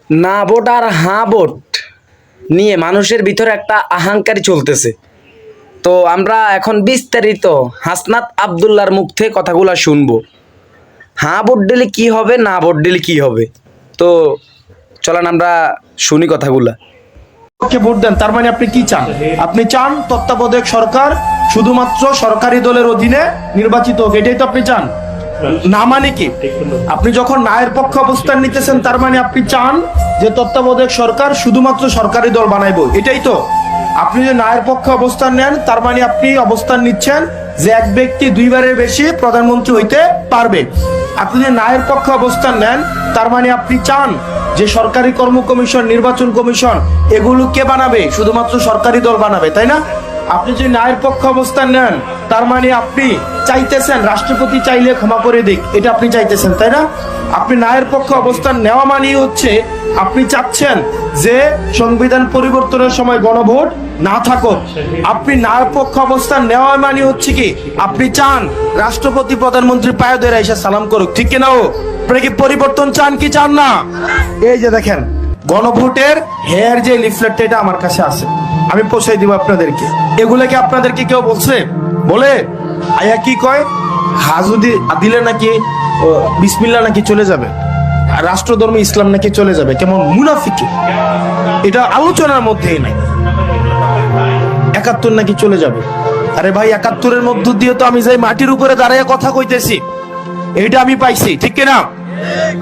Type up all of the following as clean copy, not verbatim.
না ভোট আর হ্যাঁ ভোট নিয়ে মানুষের ভিতরে একটা আহাঙ্কার চলতেছে। তো আমরা এখন বিস্তারিত হাসনাত আব্দুল্লাহর মুখ থেকে কথাগুলো শুনবো। হ্যাঁ ভোট দিলে কি হবে, না ভোট দিলে কি হবে। তো চলেন আমরা শুনি কথাগুলা। ভোট দেন, তার মানে আপনি কি চান? আপনি চান তত্ত্বাবধায়ক সরকার শুধুমাত্র সরকারি দলের অধীনে নির্বাচিত হোক, এটাই তো আপনি চান। না মানে কি? আপনি যখন নায়ের পক্ষে অবস্থান নিতেছেন তার মানে আপনি চান যে তত্ত্বাবধায়ক সরকার শুধুমাত্র সরকারি দল বানাইবো, এটাই তো। আপনি যে নায়ের পক্ষে অবস্থান নেন তার মানে আপনি অবস্থান নিচ্ছেন যে এক ব্যক্তি দুইবারের বেশি প্রধানমন্ত্রী হইতে পারবে। আপনি যে নায়ের পক্ষে অবস্থান নেন তার মানে আপনি চান যে সরকারি কর্ম কমিশন, নির্বাচন কমিশন এগুলো কে বানাবে? শুধুমাত্র সরকারি দল বানাবে, তাই না? আপনি যে নায়ের পক্ষে অবস্থান নেন তার মানে আপনি চাইতেছেন রাষ্ট্রপতি চাইলে ক্ষমা করে দিক, এটা আপনি চাইতেছেন, তাই না? আপনি নায়ের পক্ষে অবস্থান নেওয়া মানেই হচ্ছে আপনি চাচ্ছেন যে সংবিধান পরিবর্তনের সময় গণভোট না থাকুক। আপনি নায়ের পক্ষে অবস্থান নেওয়া মানে হচ্ছে কি আপনি চান রাষ্ট্রপতি প্রধানমন্ত্রী পায়ে ধরে এসে সালাম করুক, ঠিক কিনা? আপনি কি পরিবর্তন চান কি চান না? এই যে দেখেন গণভোটের হেয়ার যে লিফলেটটা, এটা আমার কাছে আছে, আমি পৌঁছাই দিব আপনাদেরকে। এগুলো কি আপনাদেরকে কেউ বলছে? বলে আয়া কি কয় হাজুদি দিলে নাকি বিসমিল্লাহ নাকি চলে যাবে, রাষ্ট্রধর্ম ইসলাম নাকি চলে যাবে, কেমন মুনাফিকি। এটা আলোচনার মধ্যেই নাই। ৭১ নাকি চলে যাবে। আরে ভাই ৭১-এর মধ্য দিয়ে তো আমি যাই মাটির উপরে দাঁড়িয়ে কথা কইতেছি, এইটা আমি পাইছি, ঠিক কিনা?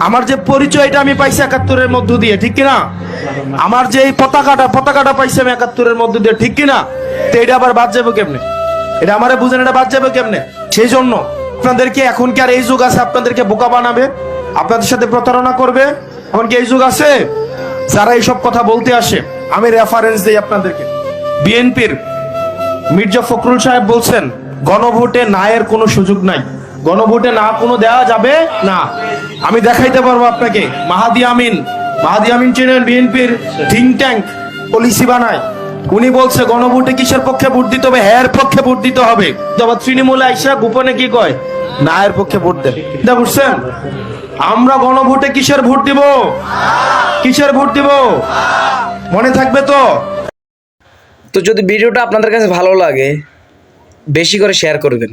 আমার যে পরিচয় এটা আমি পাইছি ৭১-এর মধ্য দিয়ে, ঠিক কিনা? আমার যে এই পতাকাটা পাইছি আমি ৭১-এর মধ্য দিয়ে, ঠিক কিনা? তো এটা আবার বাদ যাবে কেমনে? এটা আমারে বুঝেন, এটা বাদ যাবে কেমনে? সেই জন্য আপনাদেরকে এখন কি আর এই যুগ আছে আপনাদেরকে বোকা বানাবে, আপনাদের সাথে প্রতারণা করবে? এখন কি এই যুগ আছে? যারা এইসব কথা বলতে আসে আমি রেফারেন্স দিই আপনাদেরকে। বিএনপির মির্জা ফখরুল সাহেব বলছেন গণভোটে নায়ের কোনো সুযোগ নাই, গণভোটে না কোনো দেওয়া যাবে না। আমি দেখাইতে পারবো আপনাকে। মাহাদি আমিন চেনেন, বিএনপির থিঙ্ক ট্যাঙ্ক পলিসি বানায়, উনি বলছে গণভোটে কিসের পক্ষে ভোট দিতে হবে? হ্যার পক্ষে ভোট দিতে হবে। তবে তৃণমূল আইসা গোপনে কি কয়? নায়ের পক্ষে ভোট দেন। এটা বুঝছেন? আমরা গণভোটে কিসের ভোট দিব? কিসের ভোট দিব? মনে থাকবে তো? তো যদি ভিডিওটা আপনাদের কাছে ভালো লাগে বেশি করে শেয়ার করবেন।